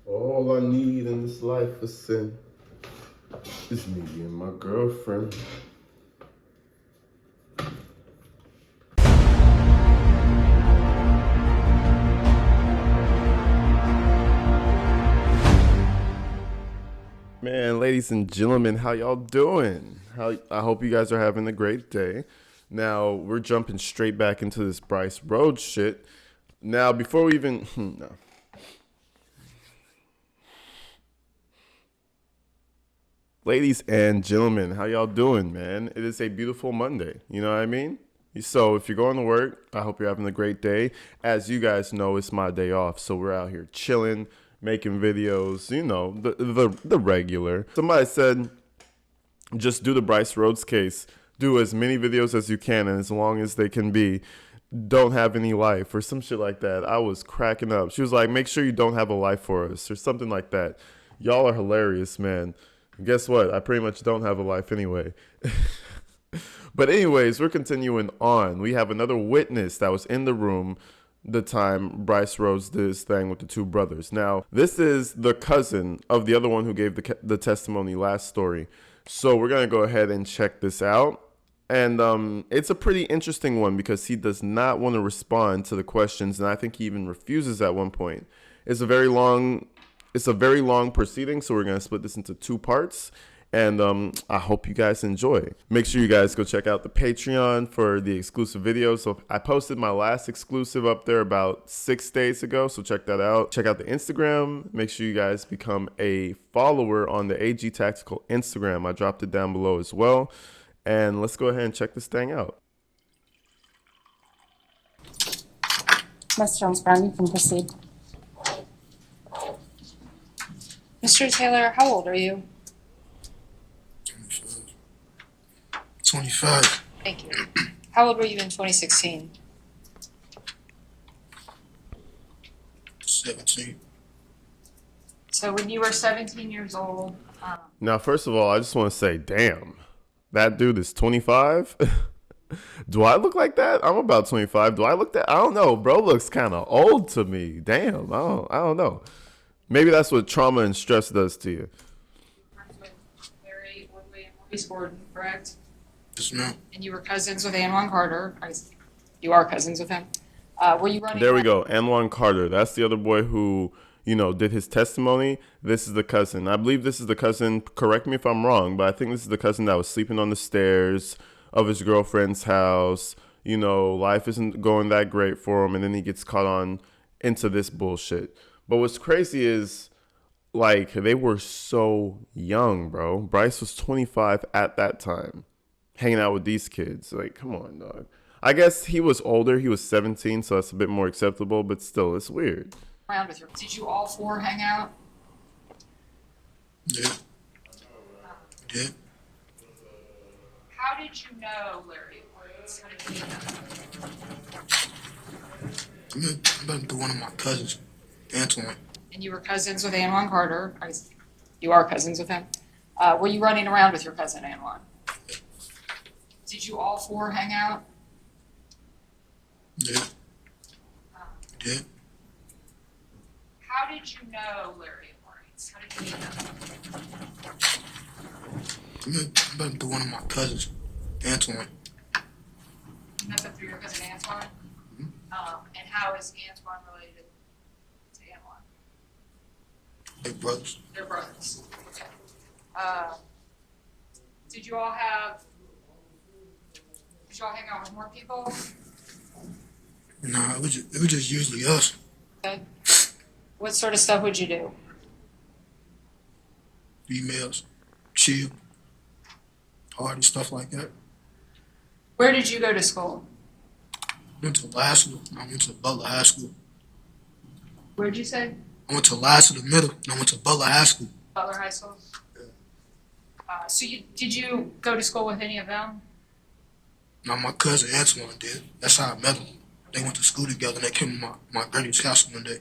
All I need in this life is sin. It's me and my girlfriend. Man, ladies and gentlemen, how y'all doing? I hope you guys are having a great day. Now, we're jumping straight back into this Brice Rhodes shit. Now, before we even no. Ladies and gentlemen, how y'all doing, man? It is a beautiful Monday. You know what I mean? So if you're going to work, I hope you're having a great day. As you guys know, it's my day off, so we're out here chilling, making videos. You know, the regular. Somebody said, just do the Brice Rhodes case. Do as many videos as you can, and as long as they can be. Don't have any life or some shit like that. I was cracking up. She was like, make sure you don't have a life for us or something like that. Y'all are hilarious, man. Guess what? I pretty much don't have a life anyway. But anyways, we're continuing on. We have another witness that was in the room the time Brice Rhodes did his thing with the two brothers. Now, this is the cousin of the other one who gave the testimony last story. So we're going to go ahead and check this out. And it's a pretty interesting one because he does not want to respond to the questions. And I think he even refuses at one point. It's a very long proceeding, so we're going to split this into two parts. And I hope you guys enjoy. Make sure you guys go check out the Patreon for the exclusive videos. So I posted my last exclusive up there about 6 days ago, so check that out. Check out the Instagram. Make sure you guys become a follower on the AG Tactical Instagram. I dropped it down below as well. And let's go ahead and check this thing out. Ms. Jones-Brown, you can proceed. Mr. Taylor, how old are you? 25. Thank you. How old were you in 2016? 17. So when you were 17 years old, Now, first of all, I just want to say, damn, that dude is 25. Do I look like that? I'm about 25. Do I look that? I don't know. Bro looks kind of old to me. Damn, I don't know. Maybe that's what trauma and stress does to you. Larry Woodley and Maurice Gordon, correct? Yes, ma'am. And you were cousins with Anwan Carter. You are cousins with him. Were you running? There we go. Anwan Carter. That's the other boy who, did his testimony. This is the cousin. I believe this is the cousin. Correct me if I'm wrong, but I think this is the cousin that was sleeping on the stairs of his girlfriend's house. Life isn't going that great for him, and then he gets caught on into this bullshit. But what's crazy is, like, they were so young, bro. Brice was 25 at that time, hanging out with these kids. Like, come on, dog. I guess he was older. He was 17, so that's a bit more acceptable, but still, it's weird. Around with your? Did you all four hang out? Yeah. Yeah. How did you know Larry Woods? How did you know? I met through one of my cousins, Antoine. And you were cousins with Anwan Carter. You are cousins with him. Were you running around with your cousin Anwan? Did you all four hang out? Yeah. Yeah. How did you know Larry Woods? How did you know? I met through one of my cousins, Antoine. You met them through your cousin Antoine? And how is Antoine related to Antoine? They brothers. They're brothers. Okay. Did you all hang out with more people? Nah, it was just usually us. Okay. What sort of stuff would you do? Females, chill, party, stuff like that. Where did you go to school? Went to Lasseter, and I went to Butler High School. Where'd you say? I went to Lasseter Middle, and I went to Butler High School. Butler High School? So did you go to school with any of them? Now my cousin Antoine did. That's how I met him. They went to school together, and they came to my granny's house one day.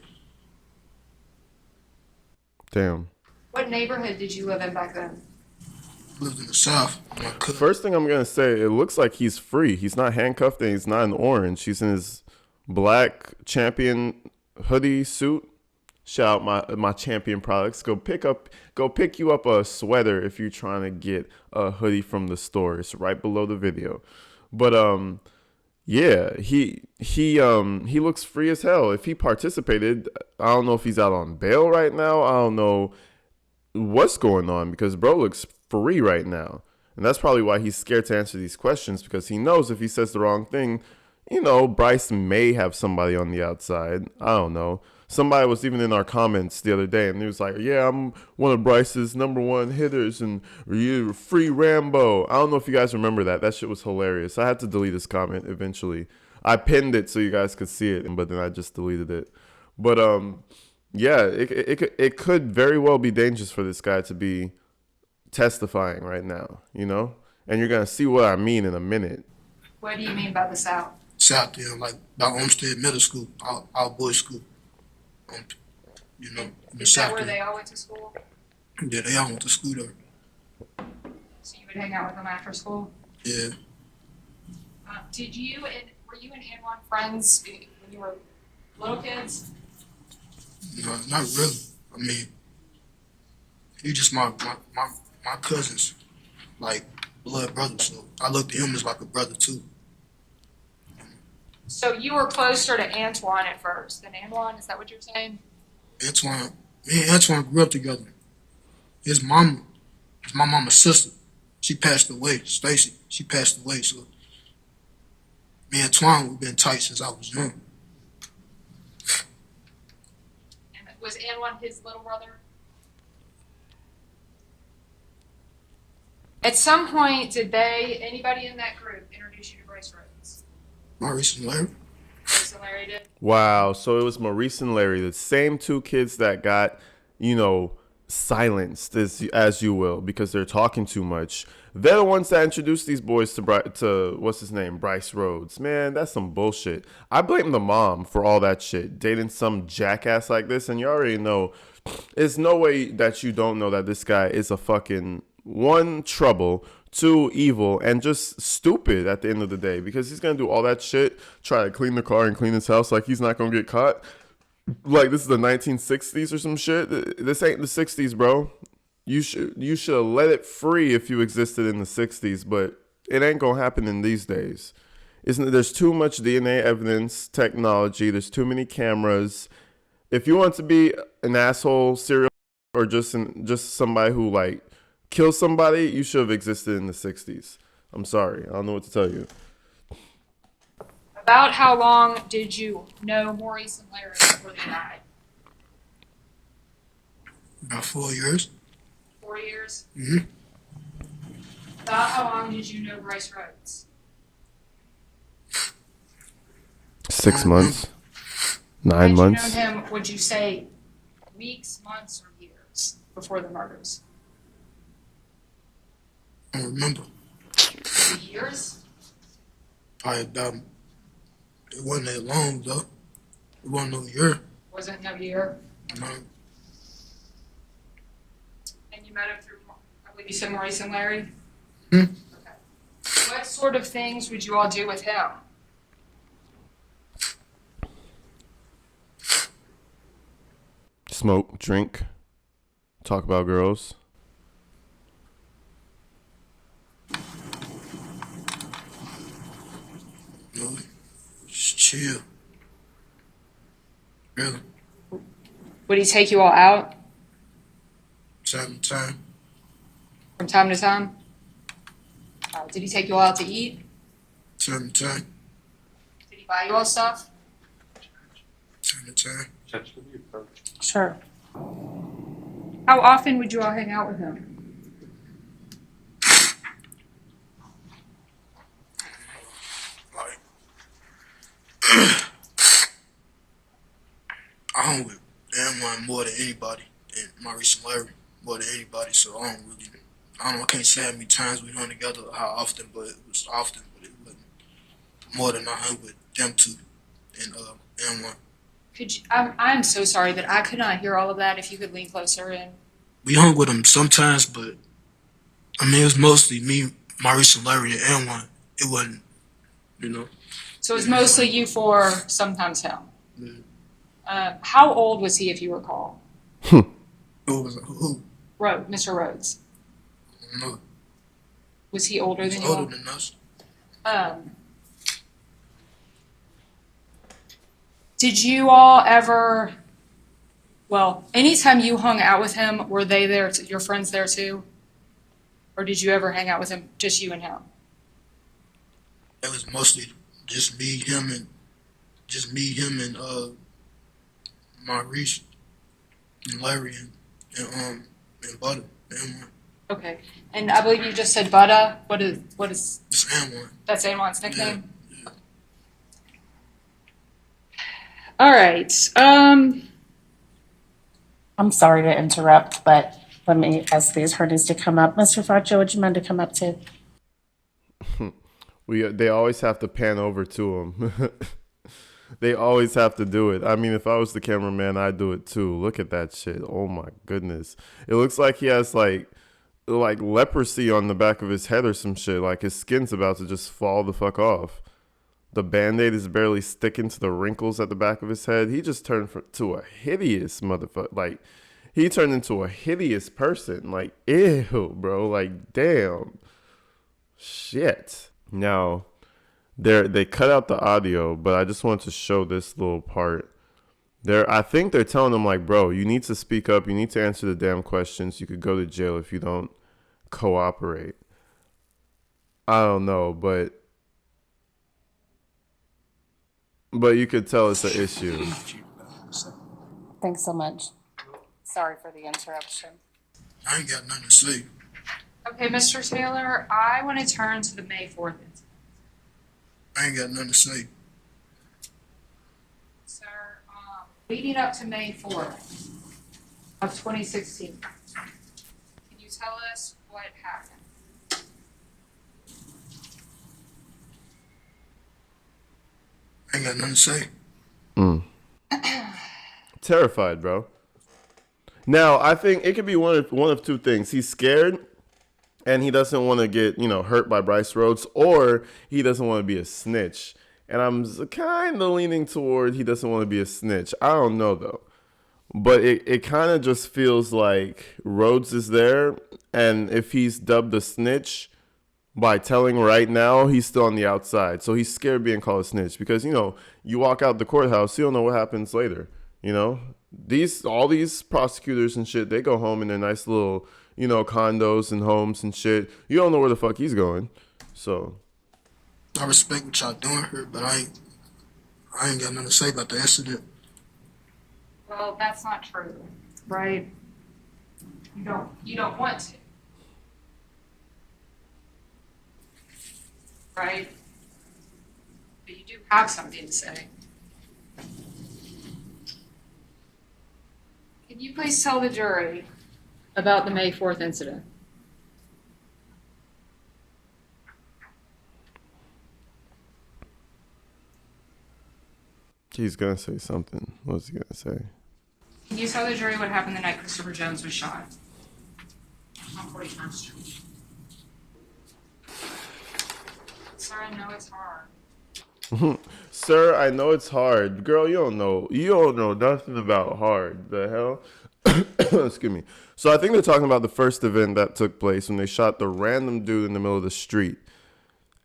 Damn. What neighborhood did you live in back then? Lived in the South. My cousin. First thing I'm going to say, it looks like he's free. He's not handcuffed and he's not in orange. He's in his black champion hoodie suit. Shout out my champion products. Go pick you up a sweater if you're trying to get a hoodie from the store. It's right below the video. But yeah, he looks free as hell. If he participated, I don't know if he's out on bail right now. I don't know what's going on because bro looks free right now. And that's probably why he's scared to answer these questions because he knows if he says the wrong thing, Brice may have somebody on the outside. I don't know. Somebody was even in our comments the other day and he was like, yeah, I'm one of Bryce's #1 hitters and you free Rambo. I don't know if you guys remember that. That shit was hilarious. I had to delete his comment eventually. I pinned it so you guys could see it, but then I just deleted it. But yeah, it could very well be dangerous for this guy to be testifying right now, And you're going to see what I mean in a minute. What do you mean by the South? South there, like by Olmsted Middle School, our boys' school. In the Is that South where there. they all went to school? Yeah, they all went to school there. So you would hang out with them after school? Yeah. Were you and Anwan friends when you were little kids? No, not really. I mean, he just my cousins, like blood brothers. So I looked at him as like a brother too. So you were closer to Antoine at first than Anwan, is that what you're saying? Antoine, me and Antoine grew up together. His mama is my mama's sister. She passed away. Stacy, she passed away. So me and Antoine, we've been tight since I was young. And was Anwan his little brother? At some point, did anybody in that group introduce you to Brice Rhodes? Maurice and Larry. Brice and Larry did? Wow. So it was Maurice and Larry, the same two kids that got, silenced, as you will, because they're talking too much. They're the ones that introduced these boys to what's his name, Brice Rhodes. Man, that's some bullshit. I blame the mom for all that shit, dating some jackass like this. And you already know, there's no way that you don't know that this guy is a fucking one, trouble, two, evil, and just stupid at the end of the day because he's gonna do all that shit, try to clean the car and clean his house like he's not gonna get caught. Like this is the 1960s or some shit. This ain't the 60s, bro. You should have let it free if you existed in the 60s, but it ain't gonna happen in these days. There's too much DNA evidence technology. There's too many cameras. If you want to be an asshole serial or just somebody who like kills somebody, you should have existed in the 60s. I'm sorry. I don't know what to tell you. About how long did you know Maurice and Larry before they died? About 4 years. 4 years? Mm-hmm. About how long did you know Brice Rhodes? 6 months. 9 Had months. you known him, would you say weeks, months, or years before the murders? I don't remember. Years? Probably about. It wasn't that long though. It wasn't no year. Wasn't no year? No. And you met him through, I believe you said Maurice and Larry? Hmm? Okay. What sort of things would you all do with him? Smoke, drink, talk about girls. No. Just chill. Really. Would he take you all out Time to time. from time to time? Did he take you all out to eat? Time to time. Did he buy you all stuff? Time to time. Sure. How often would you all hang out with him? Like, I hung with Antoine more than anybody, and Maurice and Larry more than anybody. So I don't know. I can't say how many times we hung together, how often, but it was often. But it wasn't more than I hung with them two and Antoine. I'm so sorry, but I could not hear all of that. If you could lean closer in. We hung with them sometimes, but I mean it was mostly me, Maurice and Larry, and Antoine. It wasn't, So it was mostly you four, sometimes him. Yeah. How old was he, if you recall? Who was it? Who? Mr. Rhodes. I don't know. Was he older He's than you all? older than us. Um, did you all ever, well, anytime you hung out with him, were they there, your friends there too? Or did you ever hang out with him, just you and him? It was mostly just me, him, and Maurice and Larry and Butter and one. Okay, and I believe you just said Butta. What is It's and one. that's Anwan's nickname? Yeah. All right. I'm sorry to interrupt, but let me ask the attorneys to come up. Mr. Faccio, would you mind to come up too? They always have to pan over to him. They always have to do it. I mean, if I was the cameraman, I'd do it too. Look at that shit. Oh my goodness. It looks like he has like leprosy on the back of his head or some shit. Like his skin's about to just fall the fuck off. The band-aid is barely sticking to the wrinkles at the back of his head. He just turned to a hideous motherfucker. Like, he turned into a hideous person. Like, ew, bro. Like, damn. Shit. Now, they cut out the audio, but I just wanted to show this little part. I think they're telling him, like, bro, you need to speak up. You need to answer the damn questions. You could go to jail if you don't cooperate. I don't know, but you could tell it's an issue. Thanks so much. Sorry for the interruption. I ain't got nothing to say. Okay, Mr. Taylor, I want to turn to the May 4th incident. I ain't got nothing to say. Sir, leading up to May 4th of 2016, can you tell us what happened? I ain't got nothing to say. Terrified, bro. Now, I think it could be one of two things. He's scared and he doesn't want to get, hurt by Brice Rhodes, or he doesn't want to be a snitch. And I'm kind of leaning toward he doesn't want to be a snitch. I don't know, though. But it kind of just feels like Rhodes is there, and if he's dubbed a snitch by telling right now, he's still on the outside. So he's scared being called a snitch because, you walk out the courthouse, you don't know what happens later. All these prosecutors and shit, they go home in their nice little, condos and homes and shit. You don't know where the fuck he's going. So I respect what y'all doing here, but I ain't got nothing to say about the incident. Well, that's not true, right? You don't want to. Right? But you do have something to say. Can you please tell the jury about the May 4th incident? he's going to say something. What's he going to say? Can you tell the jury what happened the night Christopher Jones was shot on 41st Street? Sir, I know it's hard. Sir, I know it's hard. Girl, you don't know nothing about hard. The hell? Excuse me. So I think they're talking about the first event that took place when they shot the random dude in the middle of the street.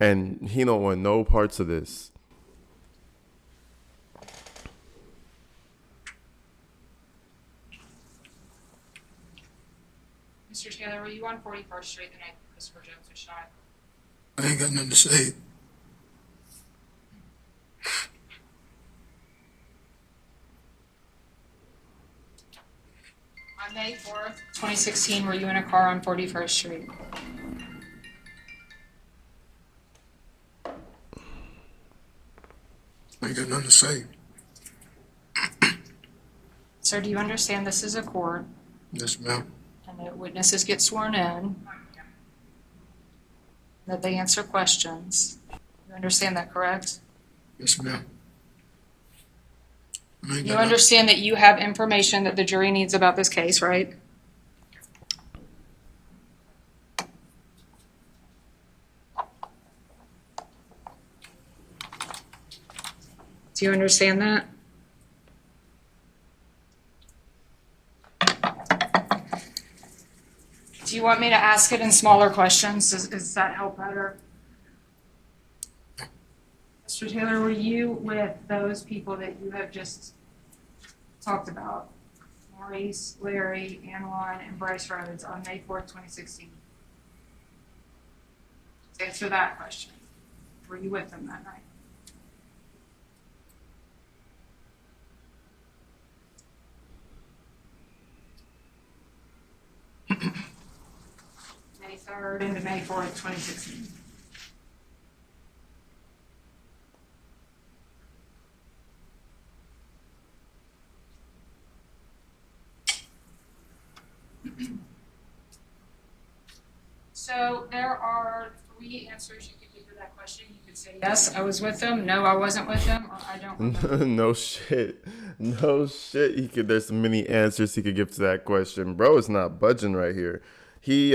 And he don't want no parts of this. Mr. Taylor, were you on 41st Street the night Christopher Jones was shot? I ain't got nothing to say. On May 4th, 2016, were you in a car on 41st Street? I ain't got nothing to say. Sir, do you understand this is a court Yes, ma'am. and that witnesses get sworn in, that they answer questions? You understand that, correct? Yes, ma'am. I ain't You got understand that you have information that the jury needs about this case, right? Do you understand that? Do you want me to ask it in smaller questions? Does that help better? Mr. Taylor, were you with those people that you have just talked about? Maurice, Larry, Anwan, and Brice Rhodes on May 4th, 2016? Answer that question. Were you with them that night? May 3rd into May 4th, 2016. So there are 3 answers you could give to that question. You could say, yes, I was with them. No, I wasn't with them. Or I don't remember. No shit. No shit. There's many answers he could give to that question. Bro is not budging right here. He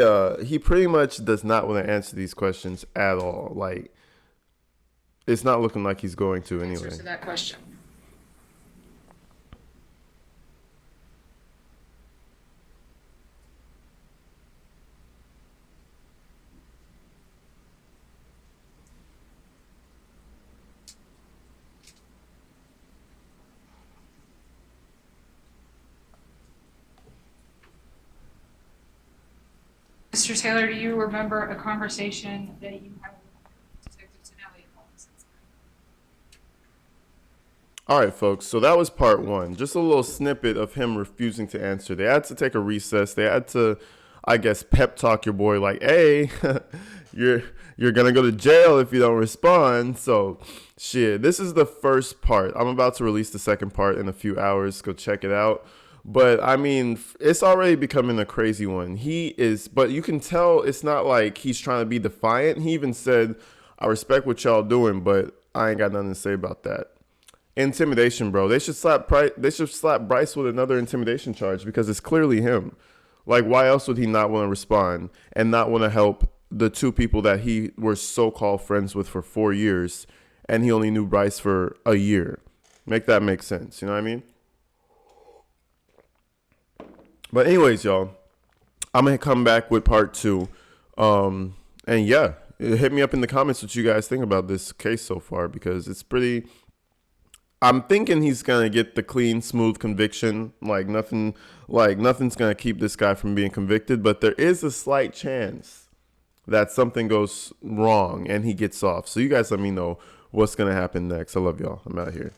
pretty much does not want to answer these questions at all. Like, it's not looking like he's going to anyway. Answers to that question. Mr. Taylor, do you remember a conversation that you had with Detective Tonelli about this incident? All right, folks. So that was part 1. Just a little snippet of him refusing to answer. They had to take a recess. They had to, I guess, pep talk your boy like, hey, you're going to go to jail if you don't respond. So, shit, this is the first part. I'm about to release the second part in a few hours. Go check it out. But, I mean, it's already becoming a crazy one. But you can tell it's not like he's trying to be defiant. He even said, I respect what y'all doing, but I ain't got nothing to say about that. Intimidation, bro. They should slap Brice with another intimidation charge because it's clearly him. Like, why else would he not want to respond and not want to help the 2 people that he was so-called friends with for 4 years, and he only knew Brice for a year? Make that make sense. You know what I mean? But anyways, y'all, I'm going to come back with part 2. And yeah, hit me up in the comments what you guys think about this case so far, because it's pretty... I'm thinking he's going to get the clean, smooth conviction. Nothing's going to keep this guy from being convicted, but there is a slight chance that something goes wrong and he gets off. So you guys let me know what's going to happen next. I love y'all. I'm out here.